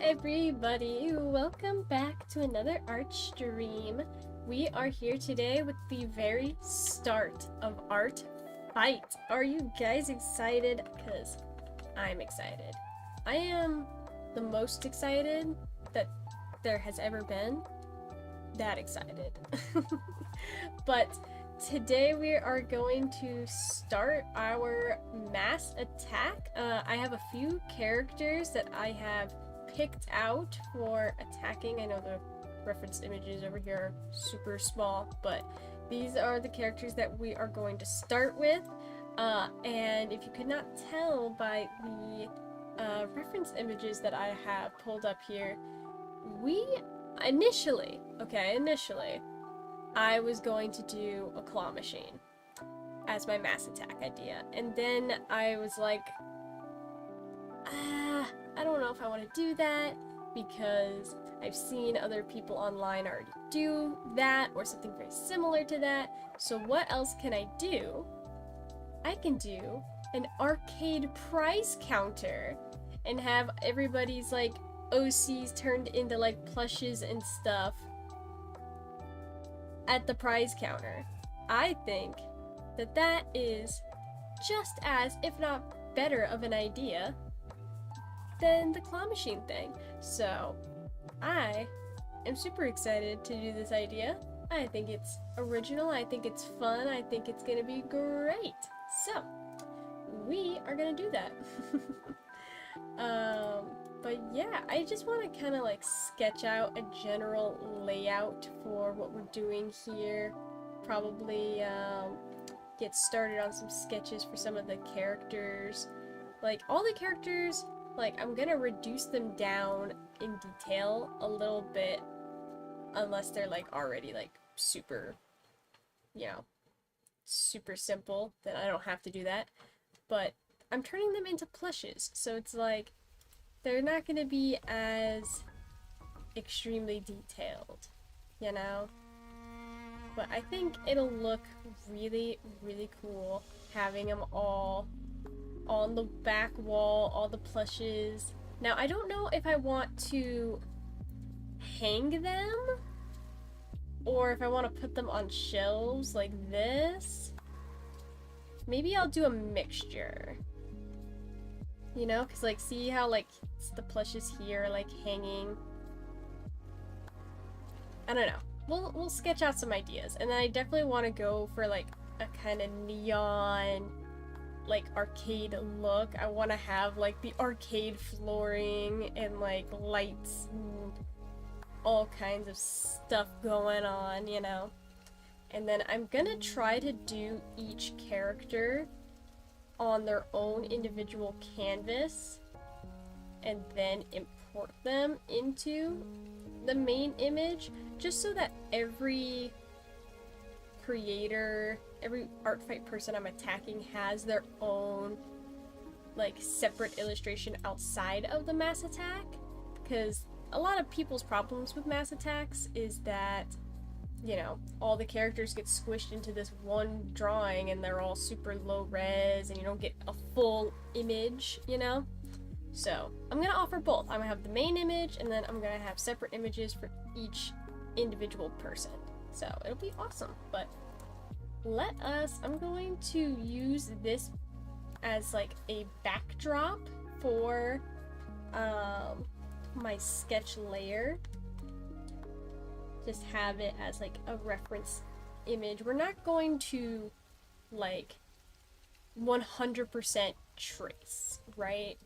everybody, welcome back to another art stream. We are here today with the very start of Artfight. Are you guys excited? Because I'm excited. I am the most excited that there has ever been. That excited. But today we are going to start our mass attack. I have a few characters that I have picked out for attacking. I know the reference images over here are super small, but these are the characters that we are going to start with. And if you could not tell by the reference images that I have pulled up here, initially, I was going to do a claw machine as my mass attack idea. And then I was like, I don't know if I want to do that because I've seen other people online already do that or something very similar to that. So what else can I do? I can do an arcade prize counter and have everybody's like OCs turned into like plushes and stuff at the prize counter. I think that that is just as, if not better of an idea than the claw machine thing. So I am super excited to do this idea. I think it's original, I think it's fun, I think it's gonna be great. So we are gonna do that. But yeah, I just want to kind of like sketch out a general layout for what we're doing here. Probably get started on some sketches for some of the characters. Like all the characters, like I'm gonna reduce them down in detail a little bit, unless they're like already like super, you know, super simple, then I don't have to do that. But I'm turning them into plushes, so it's like they're not gonna be as extremely detailed, you know? But I think it'll look really, really cool having them all on the back wall, all the plushes. Now, I don't know if I want to hang them or if I want to put them on shelves like this. Maybe I'll do a mixture. You know, because like see how like the plushes here like hanging. I don't know. We'll sketch out some ideas, and then I definitely want to go for like a kind of neon, like arcade look. I want to have like the arcade flooring and like lights and all kinds of stuff going on, you know. And then I'm gonna try to do each character on their own individual canvas and then import them into the main image, just so that every creator, every Artfight person I'm attacking has their own like separate illustration outside of the mass attack. Because a lot of people's problems with mass attacks is that, you know, all the characters get squished into this one drawing and they're all super low res and you don't get a full image, you know? So I'm gonna offer both. I'm gonna have the main image and then I'm gonna have separate images for each individual person. So it'll be awesome. But I'm going to use this as like a backdrop for my sketch layer. Just have it as like a reference image. We're not going to like 100% trace, right?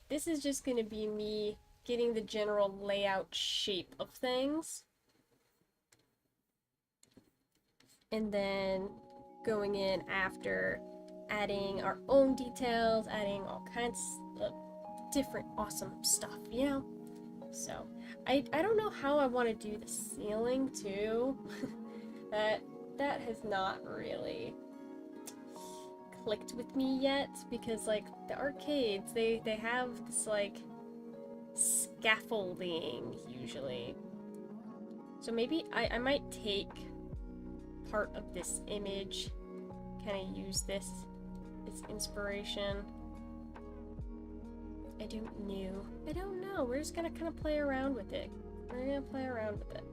This is just going to be me getting the general layout shape of things. And then going in after adding our own details, adding all kinds of different awesome stuff, you know? So I don't know how I want to do the ceiling too. that has not really clicked with me yet, because like the arcades, they have this like scaffolding usually. So maybe I might take part of this image, kind of use this as inspiration. I don't know. I don't know. We're just gonna kind of play around with it. We're gonna play around with it.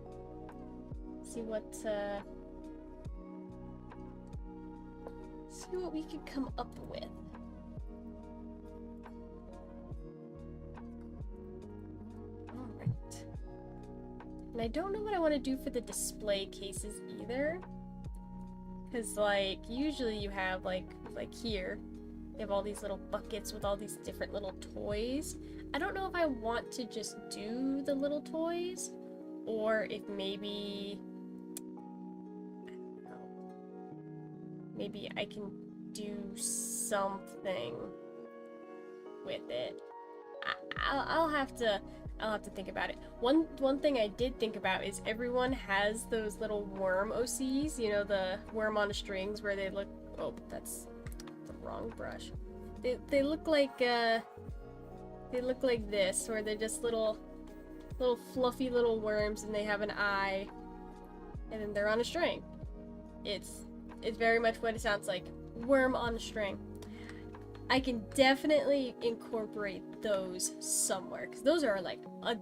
See what we can come up with. Alright. And I don't know what I want to do for the display cases either. Because, like, usually you have, like here, you have all these little buckets with all these different little toys. I don't know if I want to just do the little toys, or if maybe, I don't know, maybe I can do something with it. I'll have to think about it. One thing I did think about is everyone has those little worm OCs, you know, the worm on strings where they look, oh, that's the wrong brush. They look like this, where they're just little fluffy little worms and they have an eye and then they're on a string. It's very much what it sounds like. Worm on a string. I can definitely incorporate those somewhere, because those are like an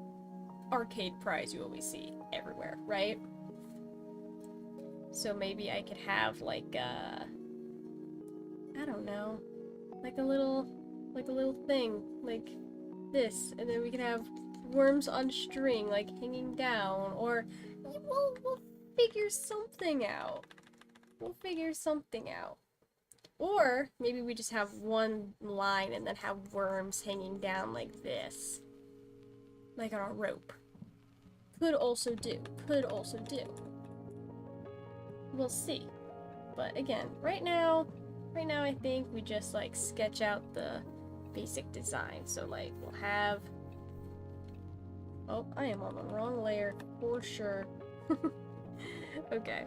arcade prize you always see everywhere, right? So maybe I could have like I don't know, like a little thing like this, and then we can have worms on string like hanging down, or we'll figure something out. We'll figure something out. Or maybe we just have one line and then have worms hanging down like this. Like on a rope. Could also do. Could also do. We'll see. But again, right now I think we just like sketch out the basic design. So like we'll have... Oh, I am on the wrong layer for sure. Okay.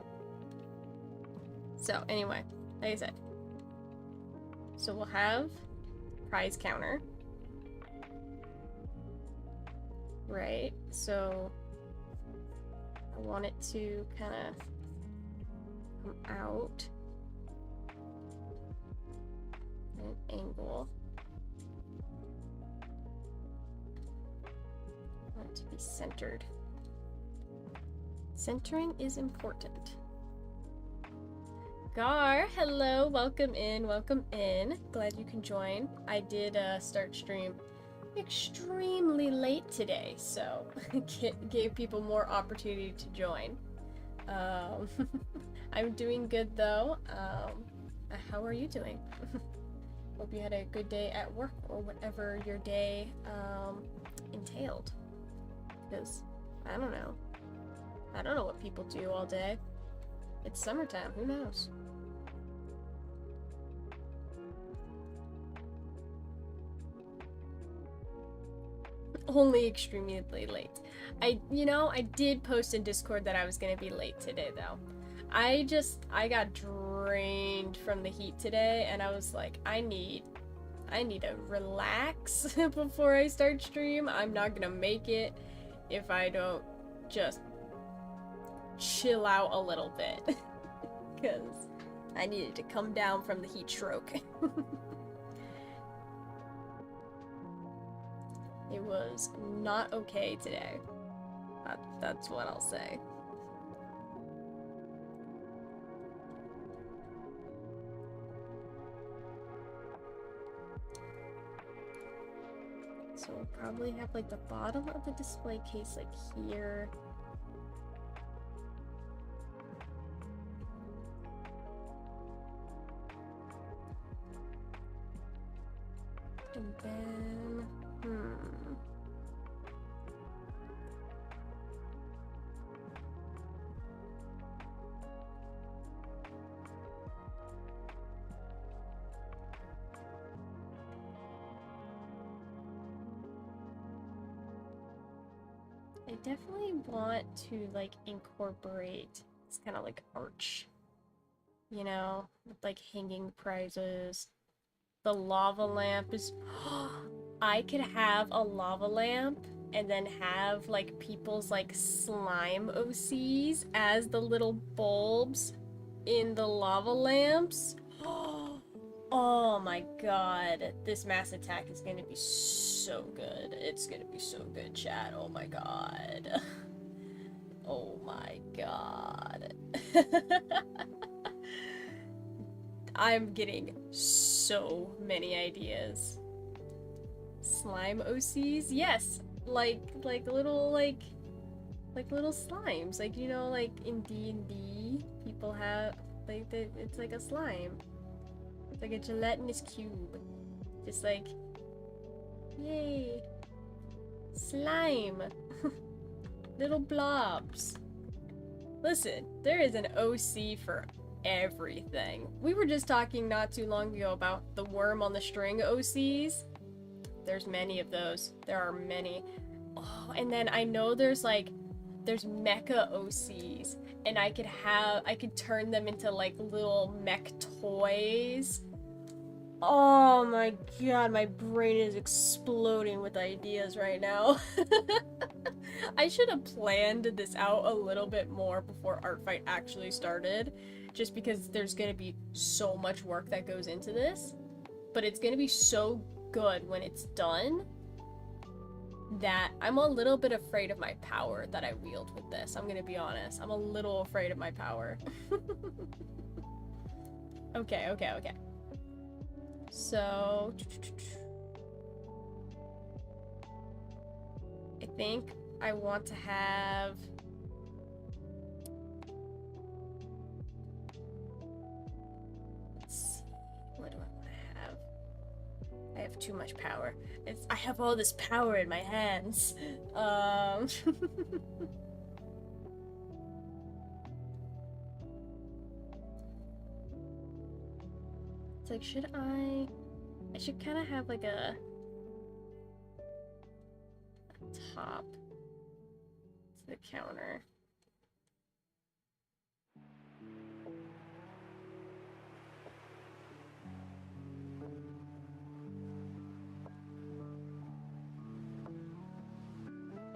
So anyway, like I said. So we'll have prize counter, right? So I want it to kind of come out at an angle. I want it to be centered. Centering is important. Gar, hello, welcome in, welcome in. Glad you can join. I did start stream extremely late today, so gave people more opportunity to join. I'm doing good though. How are you doing? Hope you had a good day at work or whatever your day entailed. Because I don't know what people do all day. It's summertime, who knows? Only extremely late. I did post in Discord that I was gonna be late today though. I got drained from the heat today and I was like, I need to relax before I start stream. I'm not gonna make it if I don't just chill out a little bit. Because I needed to come down from the heat stroke. It was not okay today. That's what I'll say. So we'll probably have like the bottom of the display case like here. And then, I definitely want to like incorporate this kind of like arch, you know, with like hanging prizes. The lava lamp is... I could have a lava lamp and then have like people's like slime OCs as the little bulbs in the lava lamps. Oh my god. This mass attack is gonna be so good. It's gonna be so good, chat. Oh my god. Oh my god. I'm getting so many ideas. Slime OCs? Yes. Like little little slimes. Like, you know, like in D&D, people have like it's like a slime. It's like a gelatinous cube. Just like, yay. Slime. Little blobs. Listen, there is an OC for everything. We were just talking not too long ago about the worm on the string OCs. There's many of those. There are many. Oh, and then I know there's mecha OCs, and I could turn them into like little mech toys. Oh my god, my brain is exploding with ideas right now. I should have planned this out a little bit more before Artfight actually started, just because there's gonna be so much work that goes into this, but it's gonna be so good when it's done that I'm a little bit afraid of my power that I wield with this. I'm gonna be honest. I'm a little afraid of my power. Okay. So, I think I want to have... Let's see, what do I want to have? I have too much power. I have all this power in my hands. It's like, should I should kind of have like a top to the counter.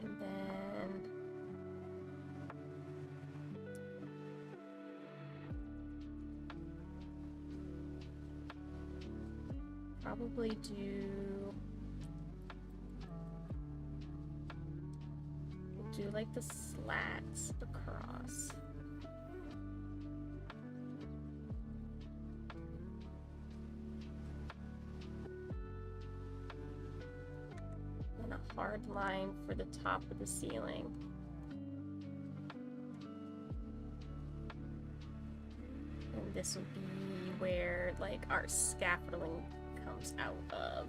And then probably do like the slats across. And a hard line for the top of the ceiling. And this would be where like our scaffolding comes out of.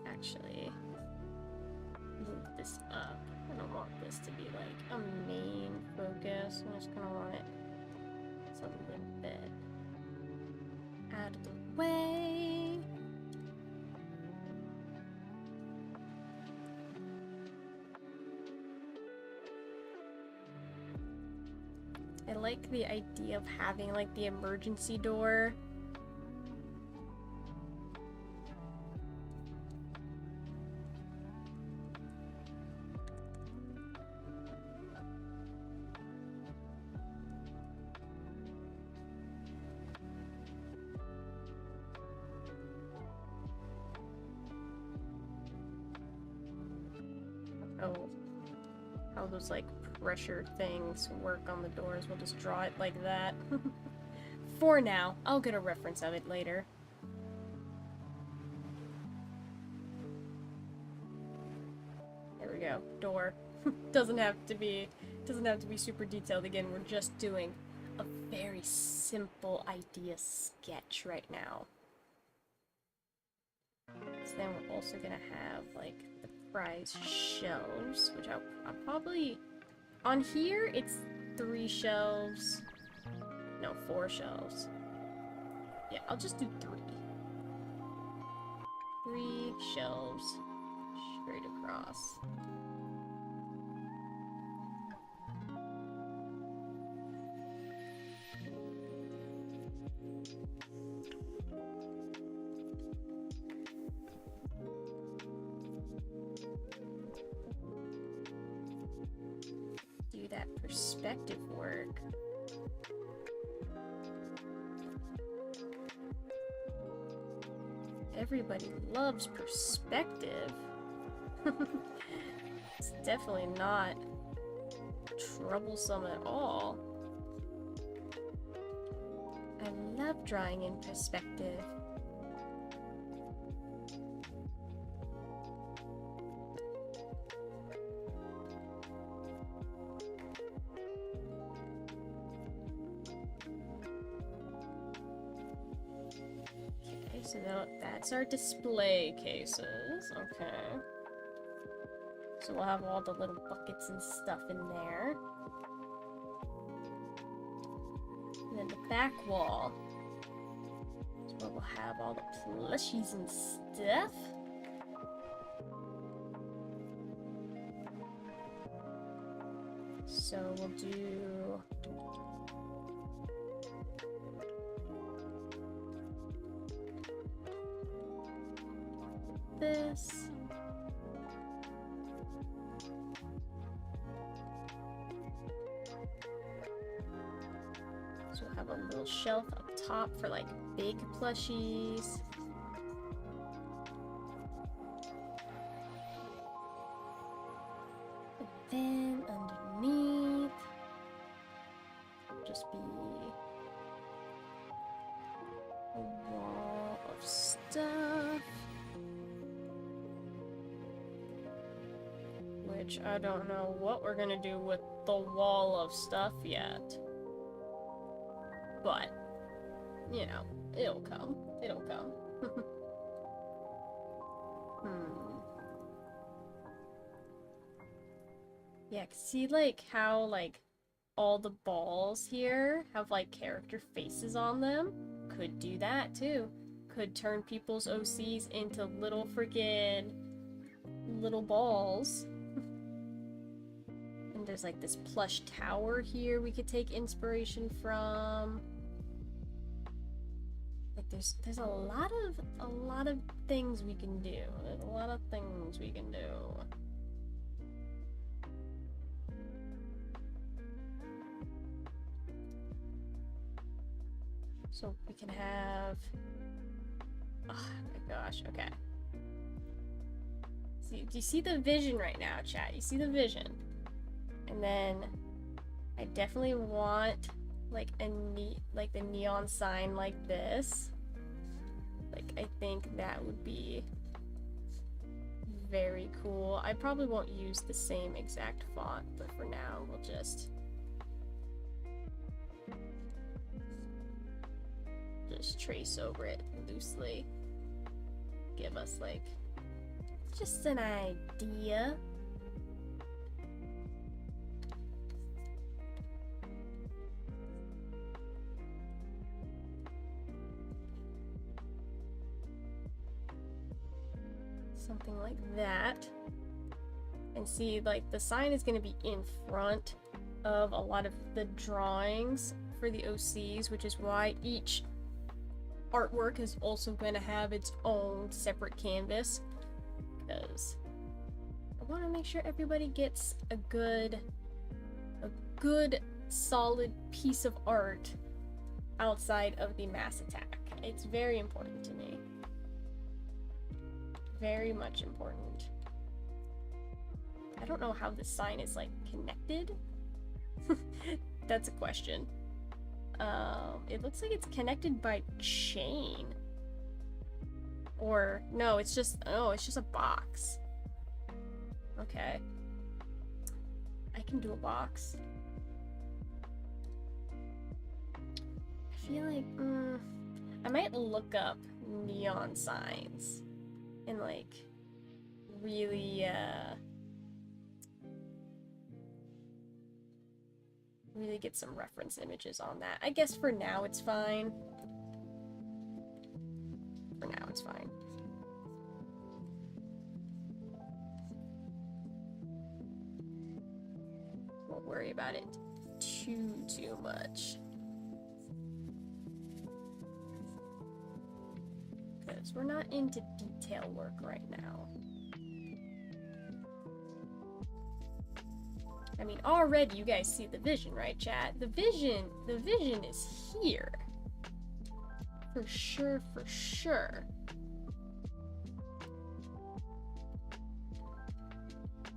Actually move this up. I don't want this to be like a main focus. I just kind of want it a little bit out of the way. I like the idea of having like the emergency door. Oh, how those like pressure things work on the doors. We'll just draw it like that. For now, I'll get a reference of it later. There we go. Door. doesn't have to be super detailed. Again, we're just doing a very simple idea sketch right now. So then we're also gonna have like the prize shelves, which I'll probably... On here, it's 3 shelves. No, 4 shelves. Yeah, I'll just do 3. 3 shelves straight across. perspective work. Everybody loves perspective. It's definitely not troublesome at all. I love drawing in perspective. Okay, so that's our display cases. Okay. So we'll have all the little buckets and stuff in there. And then the back wall is where we'll have all the plushies and stuff. So we'll do this. So we'll have a little shelf up top for like big plushies. And then underneath, just be a wall of stuff. Which I don't know what we're gonna do with the wall of stuff yet. But, you know, it'll come. It'll come. Yeah, see, like, how, like, all the balls here have, like, character faces on them? Could do that, too. Could turn people's OCs into little freaking little balls. And there's, like, this plush tower here we could take inspiration from. Like, there's a lot of things we can do. There's a lot of things we can do. So we can have, oh my gosh, okay. See, do you see the vision right now, chat? You see the vision? And then I definitely want like the neon sign like this. Like, I think that would be very cool. I probably won't use the same exact font, but for now we'll just trace over it loosely. Give us like just an idea. Something like that. And see, like, the sign is going to be in front of a lot of the drawings for the OCs, which is why each artwork is also going to have its own separate canvas, because I want to make sure everybody gets a good solid piece of art outside of the mass attack. It's very important to me. Very much important. I don't know how this sign is like connected. That's a question. It looks like it's connected by chain. Or no, it's just a box. Okay. I can do a box. I feel like I might look up neon signs and like really get some reference images on that. I guess for now it's fine. For now it's fine. Won't worry about it too much. Because we're not into detail work right now. I mean, already you guys see the vision, right, chat? The vision is here. For sure, for sure.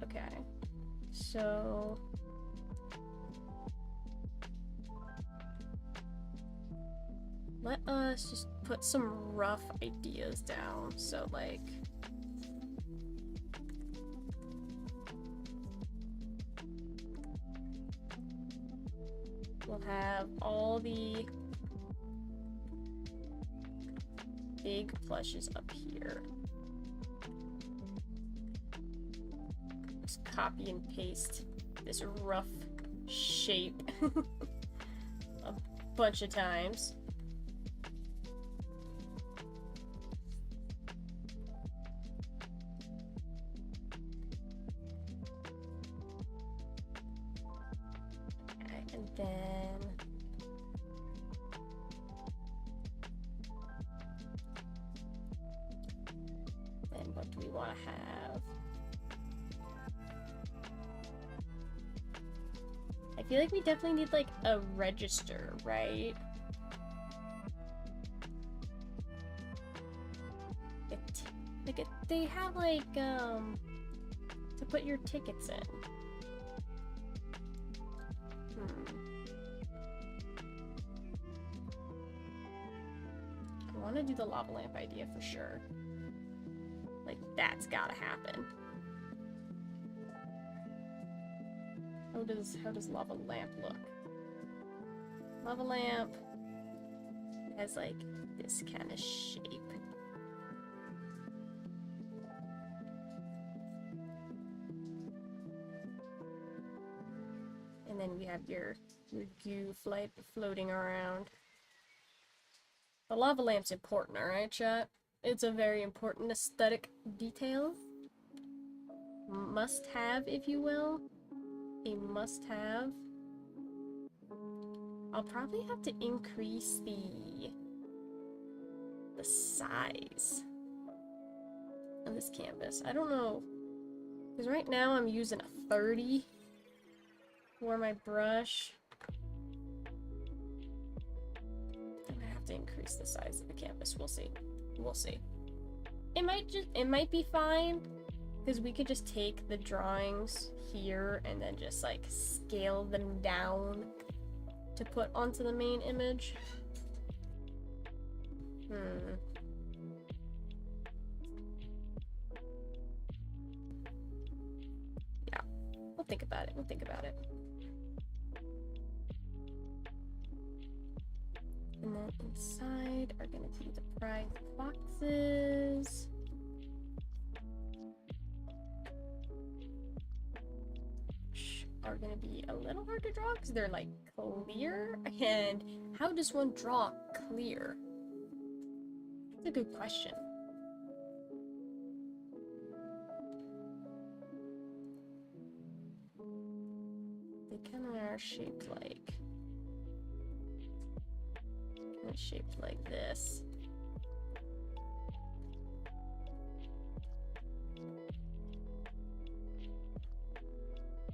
Okay. So... let us just put some rough ideas down. So, like... we'll have all the big plushes up here. Just copy and paste this rough shape a bunch of times. Okay, and then what do we want to have? I feel like we definitely need like a register, right? They have like to put your tickets in. I want to do the lava lamp idea for sure. Like, that's gotta happen. How does lava lamp look? Lava lamp has like this kind of shape. And then we have your goo floating around. The lava lamp's important, alright, chat? It's a very important aesthetic detail. Must have, if you will. A must have. I'll probably have to increase the size of this canvas. I don't know, because right now I'm using a 30 for my brush. I'm gonna have to increase the size of the canvas. We'll see. We'll see. It might be fine, because we could just take the drawings here and then just like scale them down to put onto the main image. Yeah, we'll think about it. We'll think about it. And then inside are gonna be the prize boxes. Are gonna be a little hard to draw because they're like clear. And how does one draw clear? That's a good question. They kind of are shaped like this.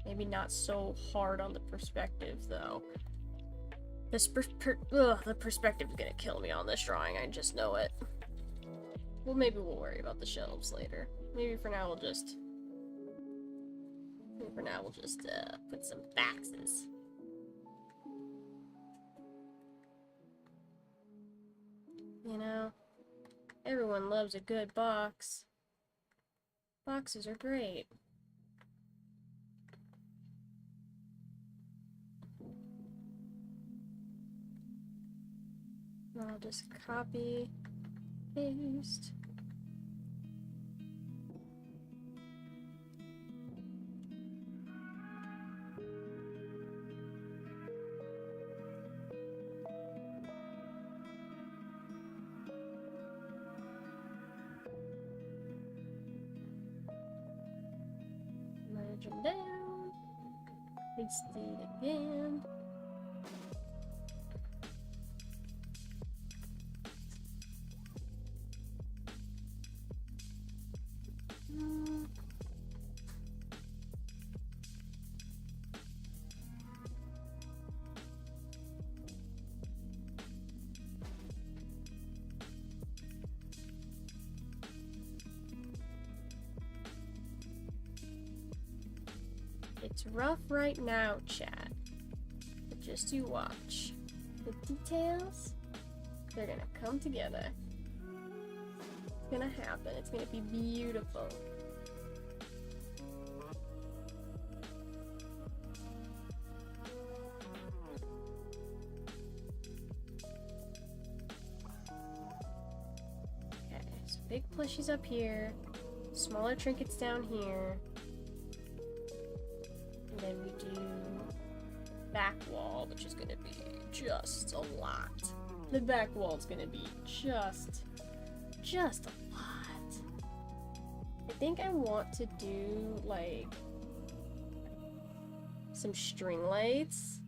Maybe not so hard on the perspective, though. The perspective is gonna kill me on this drawing, I just know it. Well, maybe we'll worry about the shelves later. Maybe for now we'll just put some boxes. You know, everyone loves a good box. Boxes are great. I'll just copy, paste. Merge them down. Paste it again. It's rough right now, chat. But just you watch. The details, they're gonna come together. It's gonna happen. It's gonna be beautiful. Okay, so big plushies up here, smaller trinkets down here. And then we do back wall, which is gonna be just a lot. The back wall is gonna be just a lot. I think I want to do like some string lights.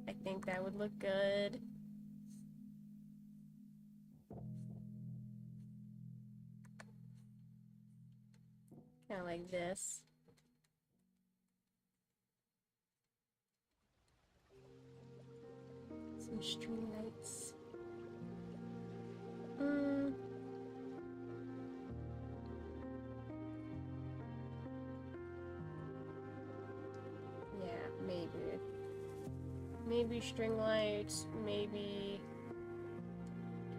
I think that would look good. Kind of like this. Some string lights. Yeah, maybe. Maybe string lights, maybe...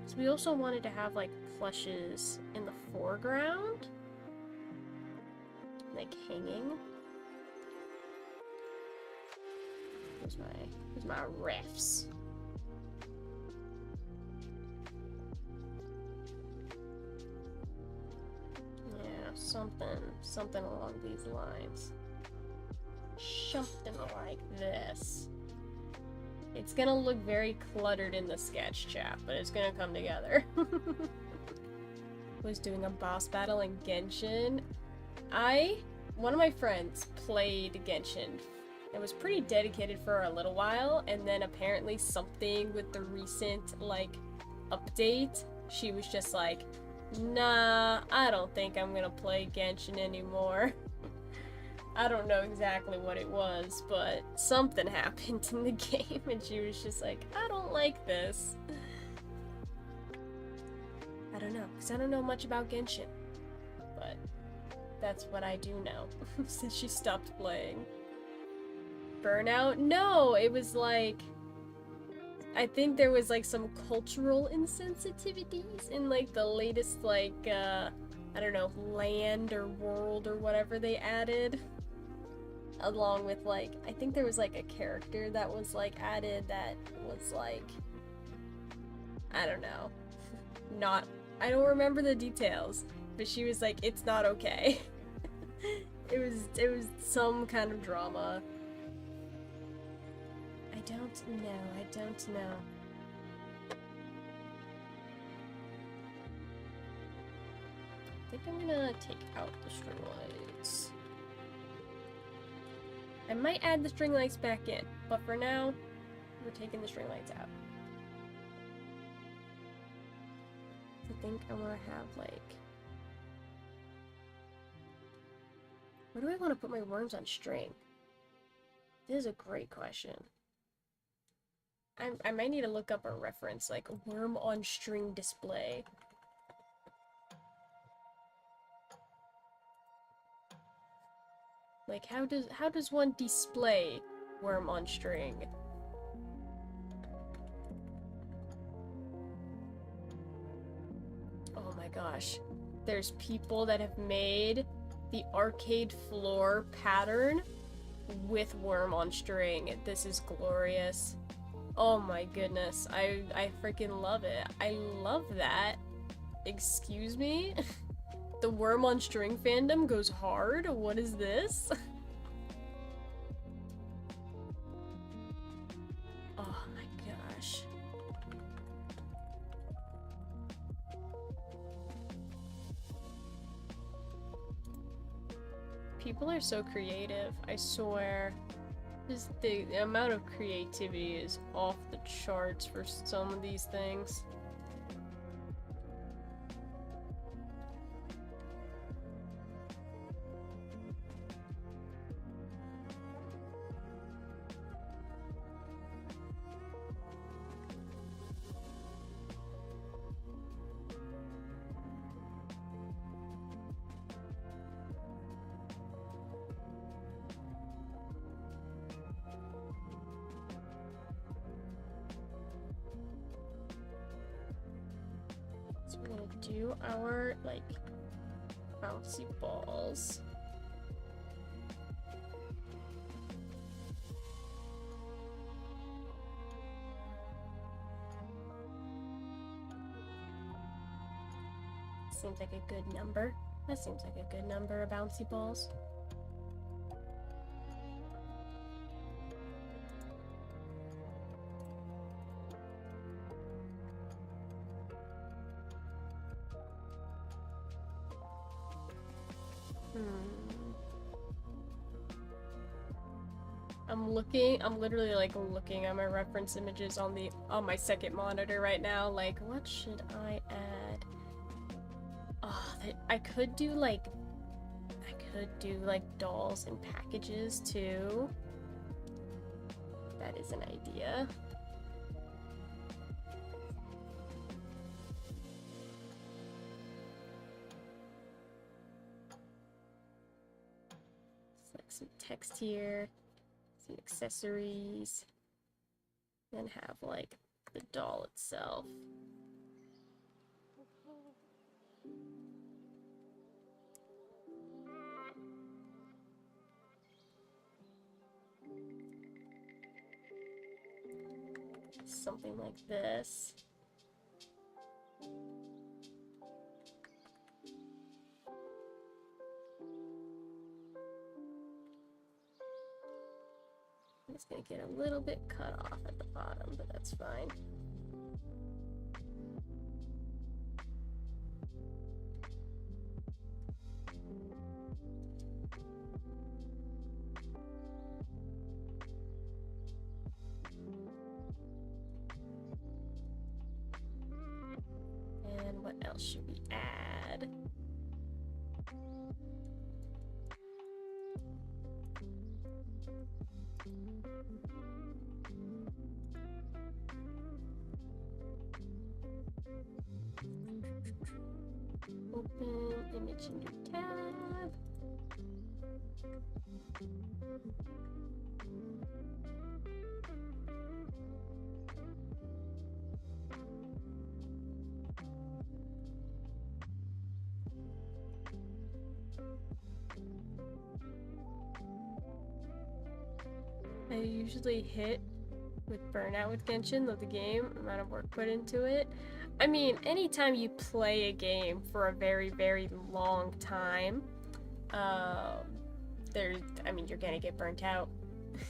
So we also wanted to have, like, plushes in the foreground. Like, hanging. Here's my riffs. Something along these lines. Something like this. It's gonna look very cluttered in the sketch, chat, but it's gonna come together. Was doing a boss battle in Genshin. One of my friends played Genshin. It was pretty dedicated for a little while, and then apparently something with the recent, like, update, she was just like, nah, I don't think I'm gonna play Genshin anymore. I don't know exactly what it was, but something happened in the game, and she was just like, I don't like this. I don't know, because I don't know much about Genshin. But that's what I do know, since she stopped playing. Burnout? No, it was like... I think there was like some cultural insensitivities in like the latest like, I don't know, land or world or whatever they added. Along with like, I think there was like a character that was like added that was like, I don't know, I don't remember the details, but she was like, it's not okay. It was some kind of drama. I don't know. I think I'm gonna take out the string lights. I might add the string lights back in, but for now, we're taking the string lights out. I think I wanna have like... Where do I want to put my worms on string? This is a great question. I might need to look up a reference, like a worm on string display. Like how does one display worm on string? Oh my gosh. There's people that have made the arcade floor pattern with worm on string. This is glorious. Oh my goodness, I freaking love it. I love that. Excuse me? The worm on string fandom goes hard? What is this? Oh my gosh. People are so creative, I swear. Just the amount of creativity is off the charts for some of these things. do our, like, bouncy balls. Seems like a good number. That seems like a good number of bouncy balls. I'm literally like looking at my reference images on my second monitor right now, like what should I add? Oh, I could do like dolls and packages too. That is an idea. It's like some text here. Accessories, and have like the doll itself. Something like this. It's gonna get a little bit cut off at the bottom, but that's fine. And what else should we add? Open image in new tab. I usually hit with burnout with Genshin, the game, amount of work put into it. I mean, anytime you play a game for a very, very long time, you're gonna get burnt out.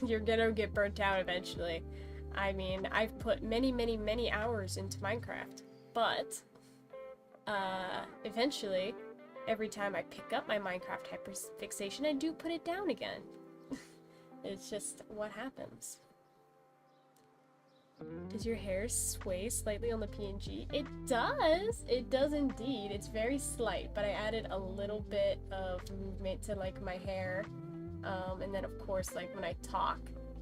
You're gonna get burnt out eventually. I mean, I've put many, many, many hours into Minecraft, but, eventually, every time I pick up my Minecraft hyperfixation, I do put it down again. It's just what happens. Does your hair sway slightly on the PNG? It does! It does indeed. It's very slight, but I added a little bit of movement to like my hair. And then of course, like when I talk,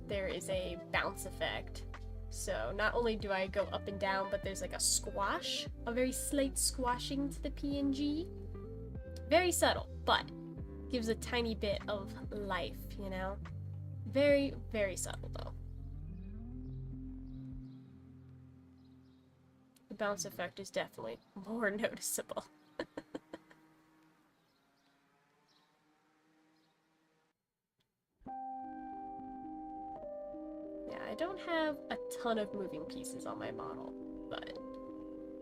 there is a bounce effect. So not only do I go up and down, but there's like a squash, a very slight squashing to the PNG. Very subtle, but gives a tiny bit of life, you know? Very, very subtle though. The bounce effect is definitely more noticeable. Yeah, I don't have a ton of moving pieces on my model, but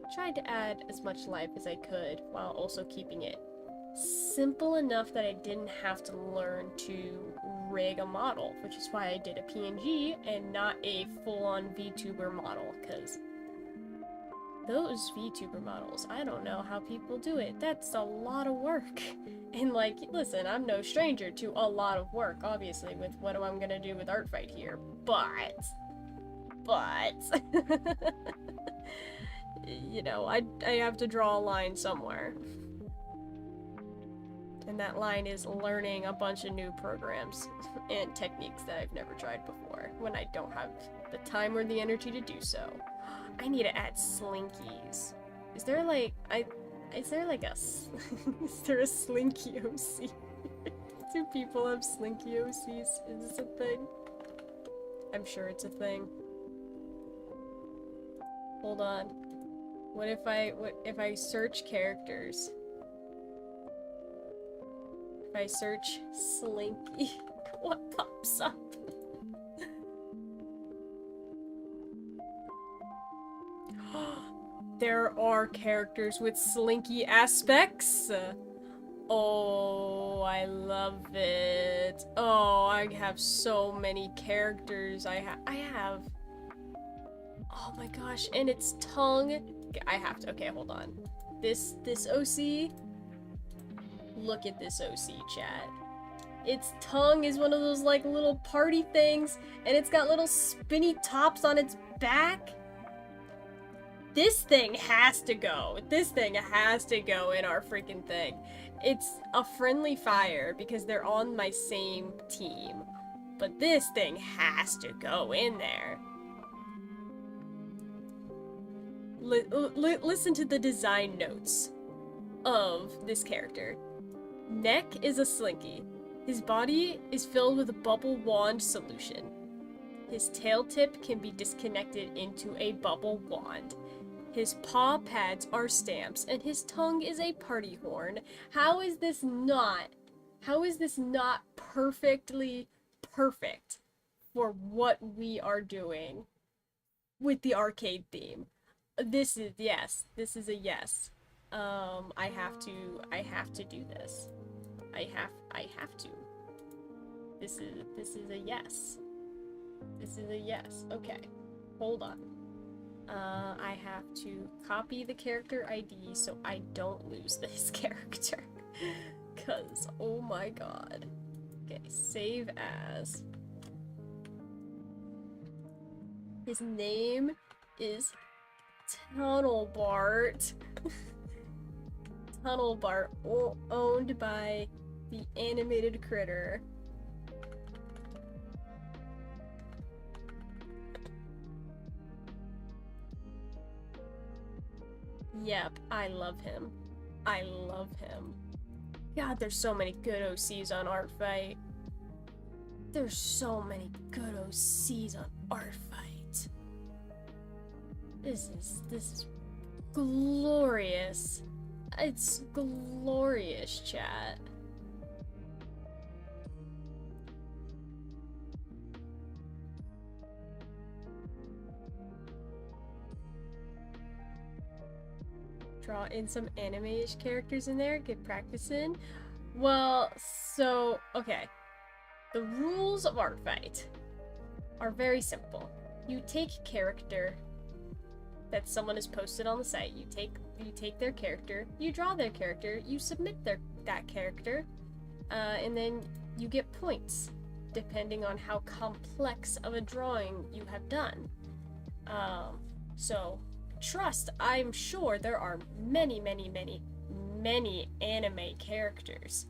I tried to add as much life as I could while also keeping it simple enough that I didn't have to learn to rig a model, which is why I did a PNG and not a full-on VTuber model, because those VTuber models, I don't know how people do it. That's a lot of work. And like, listen, I'm no stranger to a lot of work, obviously, with what I'm gonna do with Artfight here, but, you know, I have to draw a line somewhere. And that line is learning a bunch of new programs and techniques that I've never tried before when I don't have the time or the energy to do so. I need to add slinkies. Is there like is there a slinky OC? Do people have slinky OCs? Is this a thing? I'm sure it's a thing. Hold on. What if I search characters? If I search Slinky, what pops up? There are characters with Slinky aspects. Oh, I love it. Oh, I have so many characters. I have. Oh my gosh, and its tongue. I have to. Okay, hold on. This OC. Look at this OC, chat. Its tongue is one of those like little party things, and it's got little spinny tops on its back. This thing has to go. This thing has to go in our freaking thing. It's a friendly fire because they're on my same team. But this thing has to go in there. Listen to the design notes of this character. Neck is a slinky. His body is filled with a bubble wand solution. His tail tip can be disconnected into a bubble wand. His paw pads are stamps, and his tongue is a party horn. How is this not perfectly perfect for what we are doing with the arcade theme? This is, yes, this is a yes. I have to do this. I have to. This is a yes. This is a yes. Okay. Hold on. I have to copy the character ID so I don't lose this character. Cause, oh my god. Okay, save as. His name is Tunnel Bart. Tunnel Bart, owned by the animated critter. Yep, I love him. I love him. God, there's so many good OCs on Artfight. There's so many good OCs on Artfight. This is glorious. It's glorious, chat. Draw in some anime-ish characters in there, get practice in. Well, so, okay. The rules of Artfight are very simple. You take character that someone has posted on the site, you take their character, you draw their character, you submit that character, and then you get points, depending on how complex of a drawing you have done. So, trust, I'm sure there are many anime characters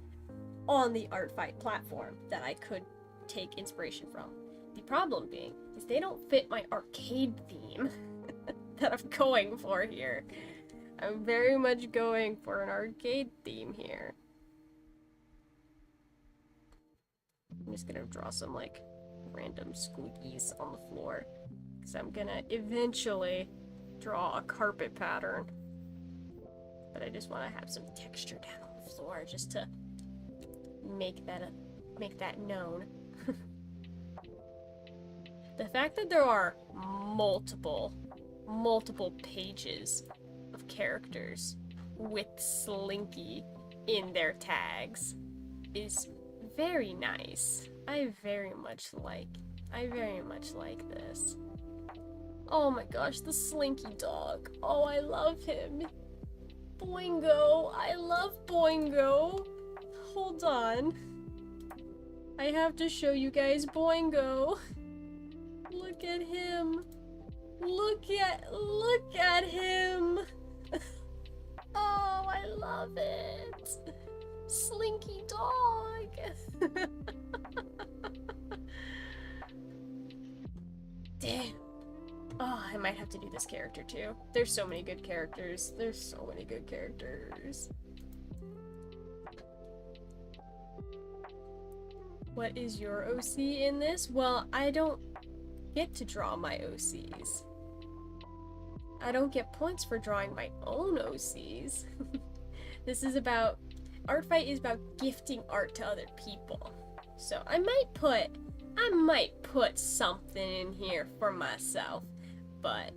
on the Artfight platform that I could take inspiration from. The problem being is they don't fit my arcade theme that I'm going for here. I'm very much going for an arcade theme here. I'm just gonna draw some like random squeakies on the floor because I'm gonna eventually draw a carpet pattern, but I just want to have some texture down on the floor just to make that known. The fact that there are multiple pages of characters with Slinky in their tags is very nice. I very much like this. Oh my gosh, the Slinky dog. Oh, I love him. Boingo. I love Boingo. Hold on. I have to show you guys Boingo. Look at him. Look at him. Oh, I love it. Slinky dog. Damn. Oh, I might have to do this character too. There's so many good characters. What is your OC in this? Well, I don't get to draw my OCs. I don't get points for drawing my own OCs. This is about... Artfight is about gifting art to other people. So I might put something in here for myself, but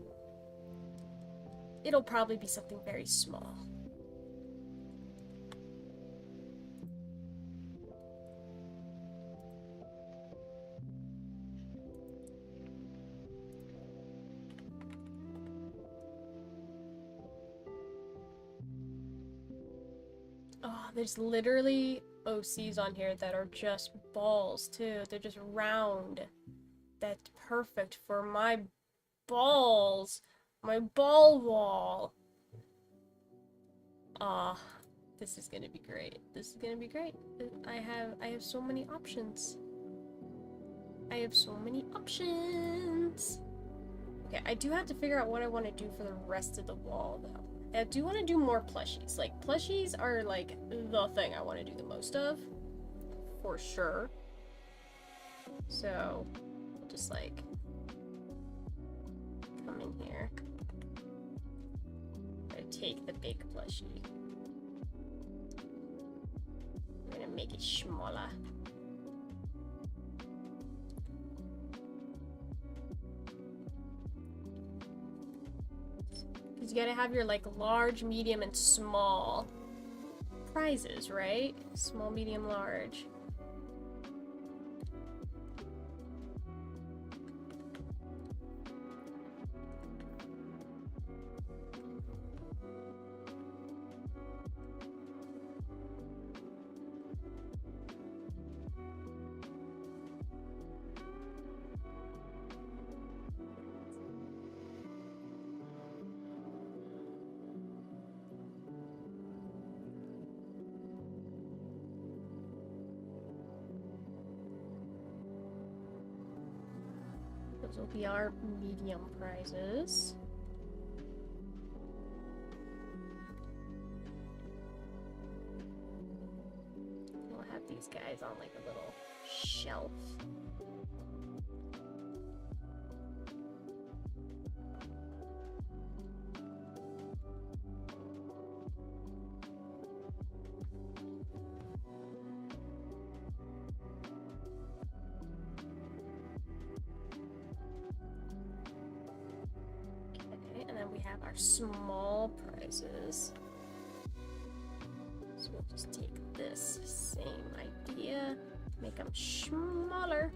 it'll probably be something very small. Oh, there's literally OCs on here that are just balls too. They're just round. That's perfect for my balls. My ball wall. Ah, this is gonna be great. This is gonna be great. I have so many options. I have so many options. Okay, I do have to figure out what I want to do for the rest of the wall though. I do want to do more plushies. Like, plushies are, like, the thing I want to do the most of. For sure. So, I'll just, like, come in here. I'm gonna take the big plushie. I'm gonna make it smaller. You gotta have your, like, large, medium, and small prizes, right? Small, medium, large. Those will be our medium prizes. We'll have these guys on like a little shelf. Our small prizes. So we'll just take this same idea, make them smaller.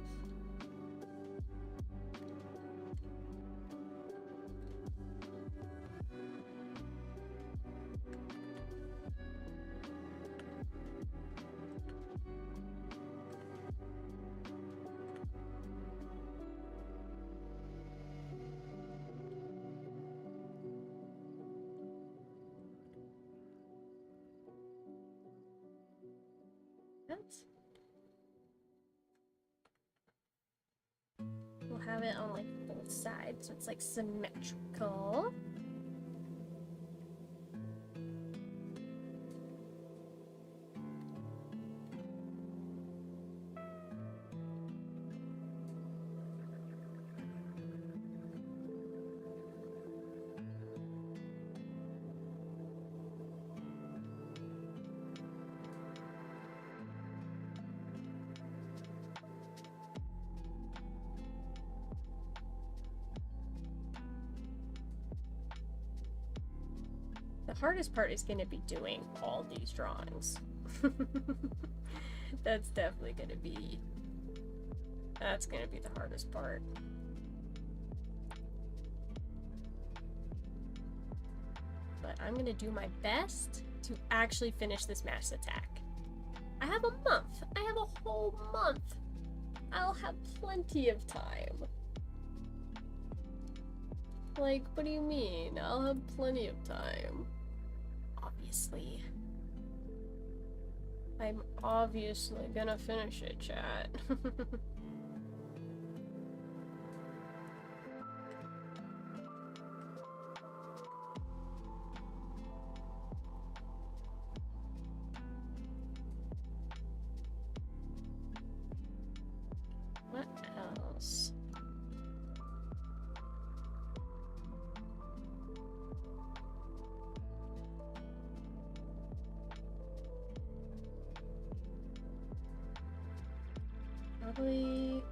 We'll have it on like both sides, so it's like symmetrical. The hardest part is going to be doing all these drawings. That's definitely going to be... That's going to be the hardest part. But I'm going to do my best to actually finish this mass attack. I have a month. I have a whole month. I'll have plenty of time. Like, what do you mean? I'll have plenty of time. Obviously. I'm obviously gonna finish it, chat. What else? probably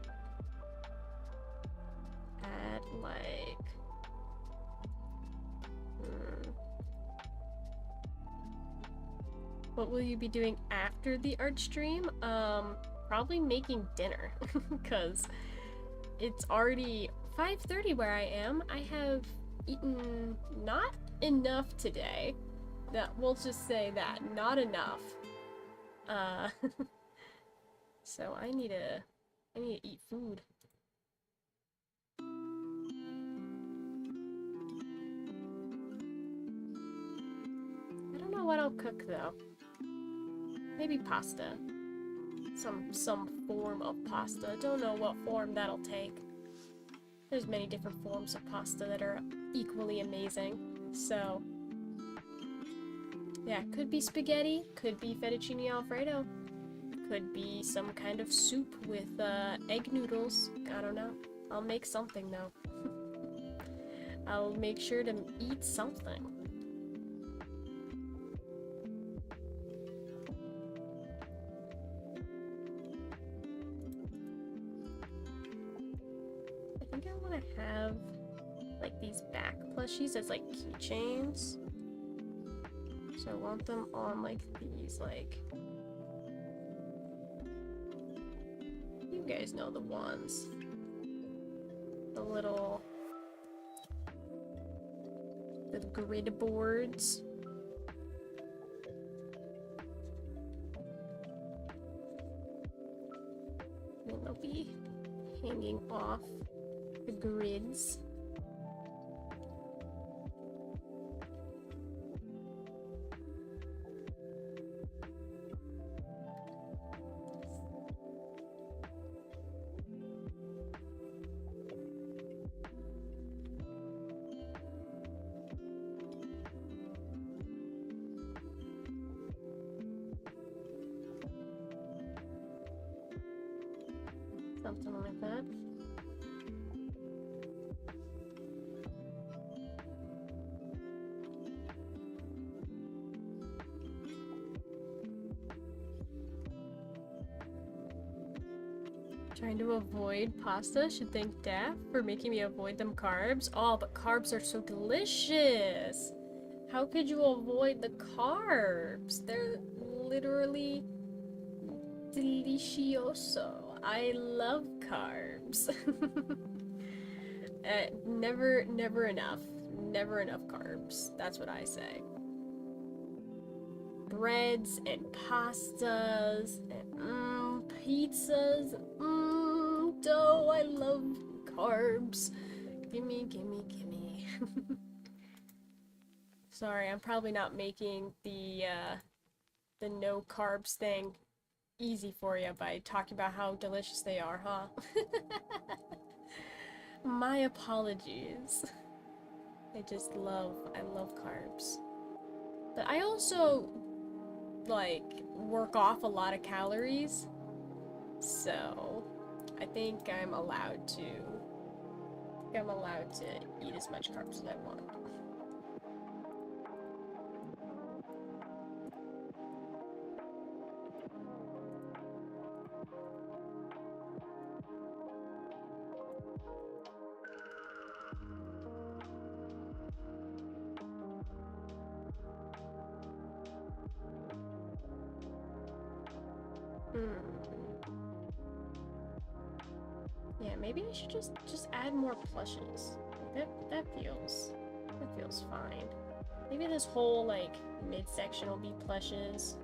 add like what will you be doing after the art stream? Probably making dinner because it's already 5:30 where I am. I have eaten not enough today. That we'll just say that, not enough. So I need to eat food. I don't know what I'll cook though. Maybe pasta. Some form of pasta. Don't know what form that'll take. There's many different forms of pasta that are equally amazing. So yeah, could be spaghetti, could be fettuccine alfredo, could be some kind of soup with egg noodles. I don't know. I'll make something though. I'll make sure to eat something. I think I want to have like these back plushies as like keychains. So I want them on like these, like, you guys know the ones. The little, the grid boards. And they'll be hanging off the grids. Something like that. Trying to avoid pasta, should thank Daff for making me avoid them carbs. Oh, but carbs are so delicious! How could you avoid the carbs? They're literally delicioso. I love carbs. Never enough. Never enough carbs. That's what I say. Breads and pastas and pizzas. Dough. I love carbs. Gimme, gimme, gimme. Sorry, I'm probably not making the no carbs thing easy for you by talking about how delicious they are, huh? My apologies. I love carbs. But I also, like, work off a lot of calories, so I think I'm allowed to eat as much carbs as I want. Yeah, maybe I should just add more plushes. That feels fine. Maybe this whole like midsection will be plushes.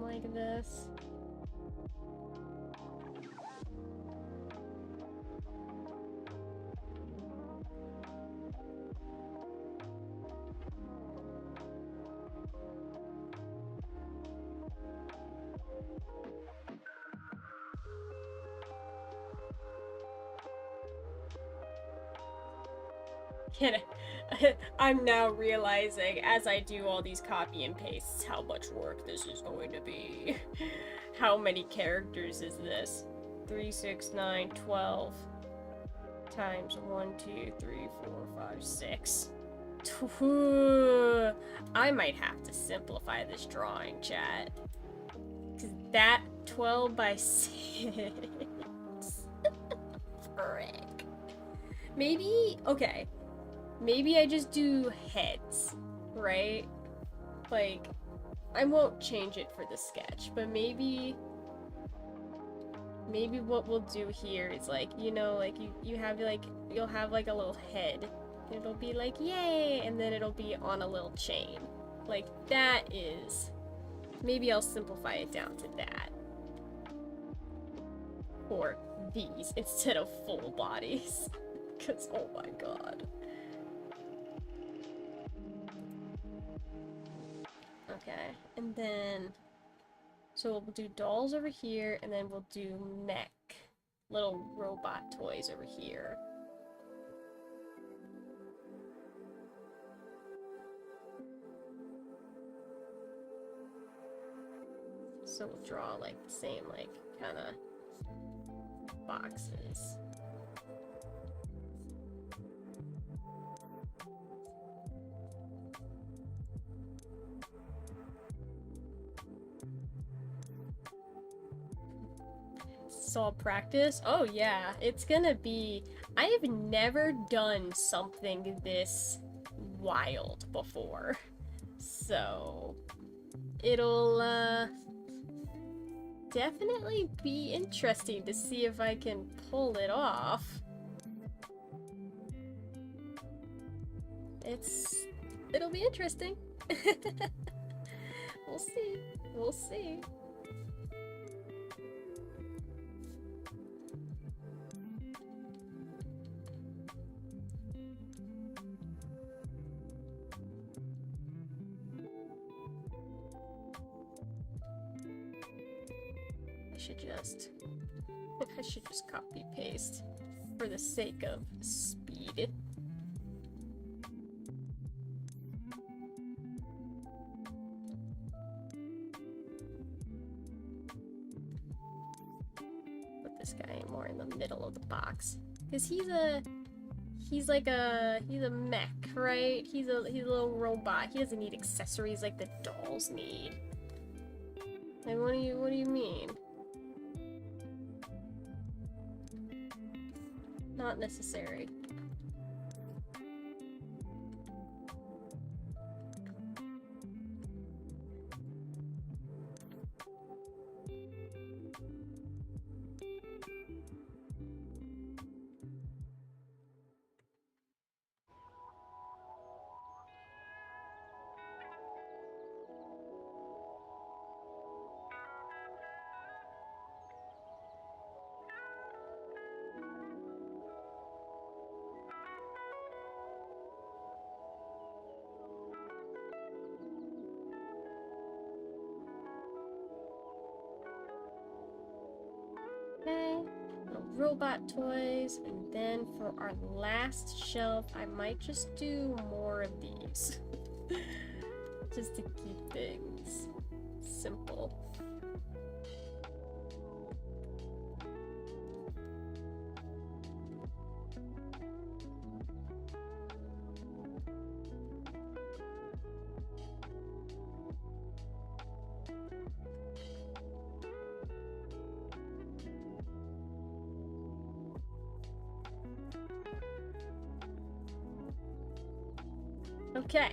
Like this. Can I'm now realizing as I do all these copy and pastes how much work this is going to be. How many characters is this? 3, 6, 9, 12 times 1, 2, 3, 4, 5, 6. I might have to simplify this drawing, chat. Cause that 12 by 6. Frick. Maybe, okay. Maybe I just do heads, right? Like, I won't change it for the sketch, but maybe what we'll do here is like, you know, like you have like, you'll have like a little head. It'll be like, yay, and then it'll be on a little chain. Like, that is, maybe I'll simplify it down to that. Or these instead of full bodies. Because, oh my god. Okay, and then, so we'll do dolls over here, and then we'll do mech, little robot toys over here. So we'll draw like the same, like, kind of boxes. It's all practice. Oh yeah, it's gonna be, I have never done something this wild before. So it'll definitely be interesting to see if I can pull it off. It'll be interesting. We'll see. We'll see. I should just copy paste for the sake of speed. Put this guy more in the middle of the box, because he's a mech, right? He's a little robot. He doesn't need accessories like the dolls need. Like, what do you mean? Not necessary. Okay, little robot toys, and then for our last shelf, I might just do more of these. Just to keep things simple. Okay.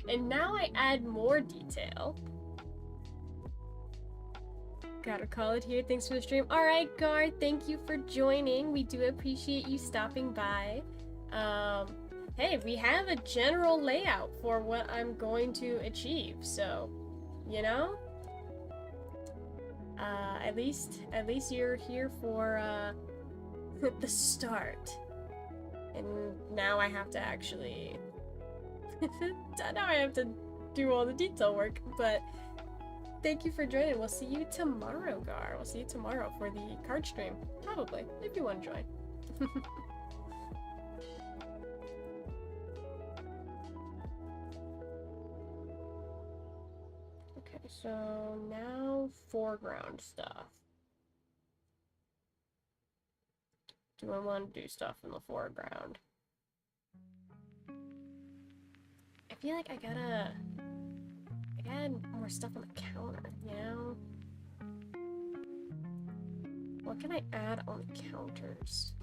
And now, I add more detail. Gotta call it here. Thanks for the stream. Alright, Guard, thank you for joining. We do appreciate you stopping by. Hey, we have a general layout for what I'm going to achieve, so, you know? At least you're here for, the start. And now I have to actually now I have to do all the detail work, but Thank you for joining. We'll see you tomorrow, Gar. We'll see you tomorrow for the card stream. Probably, if you want to join. Okay, so now foreground stuff. Do I want to do stuff in the foreground? I feel like I gotta add more stuff on the counter, you know? What can I add on the counters?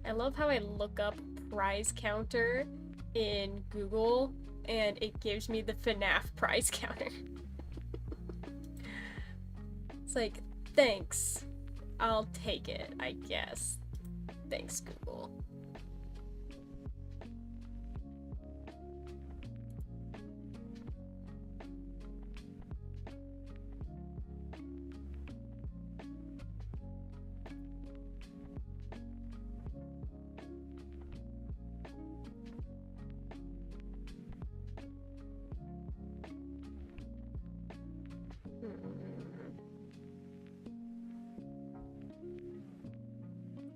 I love how I look up prize counter in Google and it gives me the FNAF prize counter. It's like, thanks. I'll take it, I guess. Thanks, Google.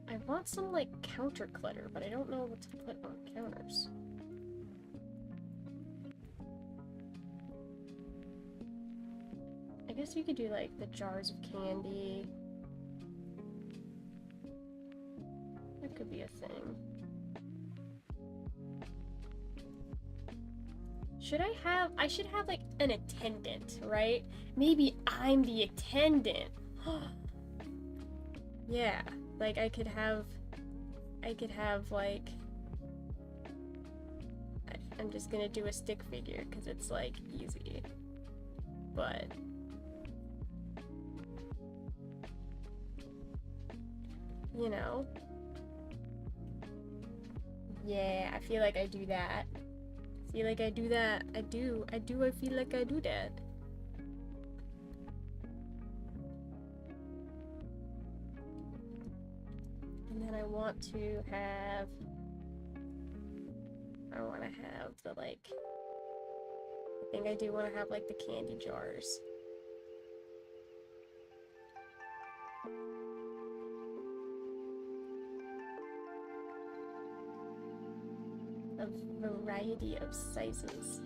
I want some, like, counter clutter, but I don't know what to put on counters. I guess you could do, like, the jars of candy. That could be a thing. I should have, like, an attendant, right? Maybe I'm the attendant. Yeah. Like, I could have, like, I'm just gonna do a stick figure, because it's, like, easy. But, you know. Yeah, I feel like I do that. I feel like I do that. I feel like I do that. And then I want to have the, like, I think I do want to have, like, the candy jars. A variety of sizes.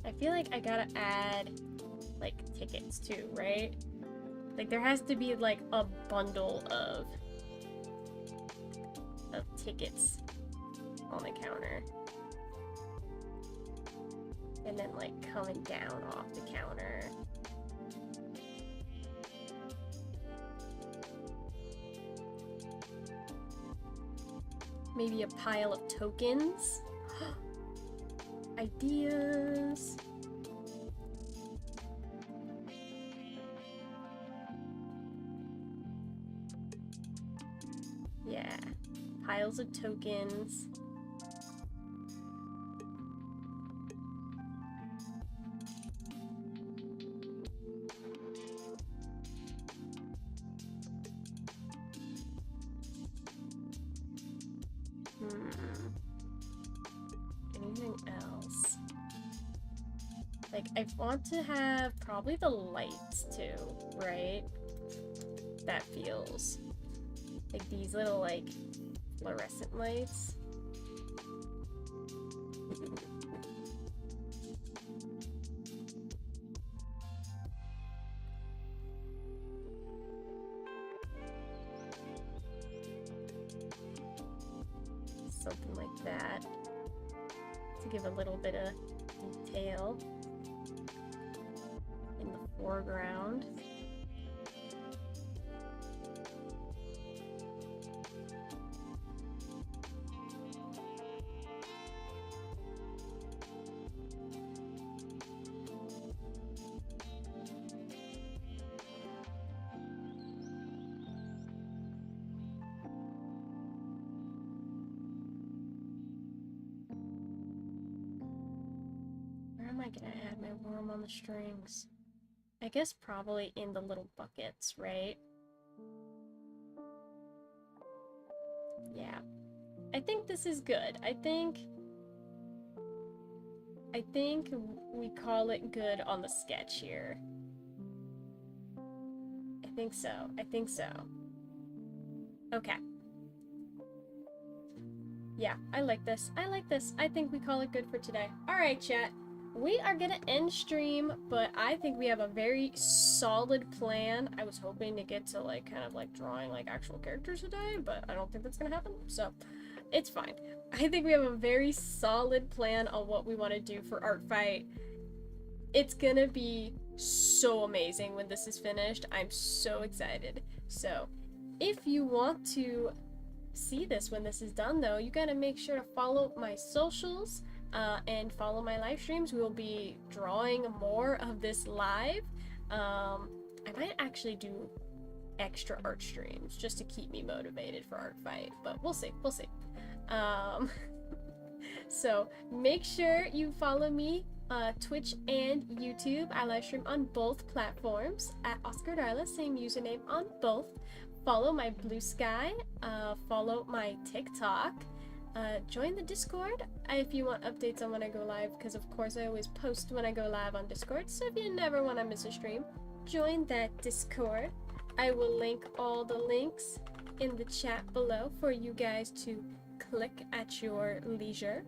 I feel like I gotta add, like, tickets too, right? Like, there has to be, like, a bundle of tickets on the counter. And then, like, coming down off the counter. Maybe a pile of tokens. Ideas. Yeah, piles of tokens. Anything else? Like, I want to have probably the lights too, right? That feels like these little, like, fluorescent lights. Something like that to give a little bit of detail in the foreground. am I gonna add my worm on the strings? I guess probably in the little buckets, right? Yeah. I think this is good. I think we call it good on the sketch here. I think so. I think so. Okay. Yeah, I like this. I like this. I think we call it good for today. Alright, chat. We are gonna end stream, but I think we have a very solid plan. I was hoping to get to like kind of like drawing like actual characters today, but I don't think that's gonna happen, so it's fine. I think we have a very solid plan on what we want to do for Artfight. It's gonna be so amazing when this is finished. I'm so excited. So if you want to see this when this is done, though, you gotta make sure to follow my socials and follow my live streams. We will be drawing more of this live. I might actually do extra art streams just to keep me motivated for Artfight, but we'll see. We'll see. So make sure you follow me Twitch and YouTube. I live stream on both platforms at Oscar Darla, same username on both. Follow my Blue Sky, follow my TikTok, join the Discord if you want updates on when I go live, because of course I always post when I go live on Discord, so if you never want to miss a stream, join that Discord. I will link all the links in the chat below for you guys to click at your leisure.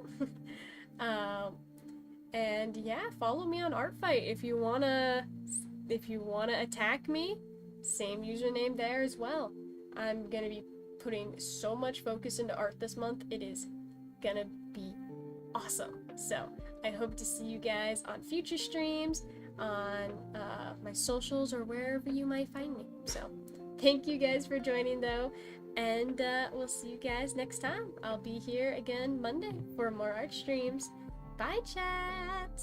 And yeah, follow me on Artfight if you wanna attack me. Same username there as well. I'm gonna be putting so much focus into art this month. It is gonna be awesome. So I hope to see you guys on future streams, on my socials, or wherever you might find me. So thank you guys for joining, though, and we'll see you guys next time. I'll be here again Monday for more art streams. Bye, chat!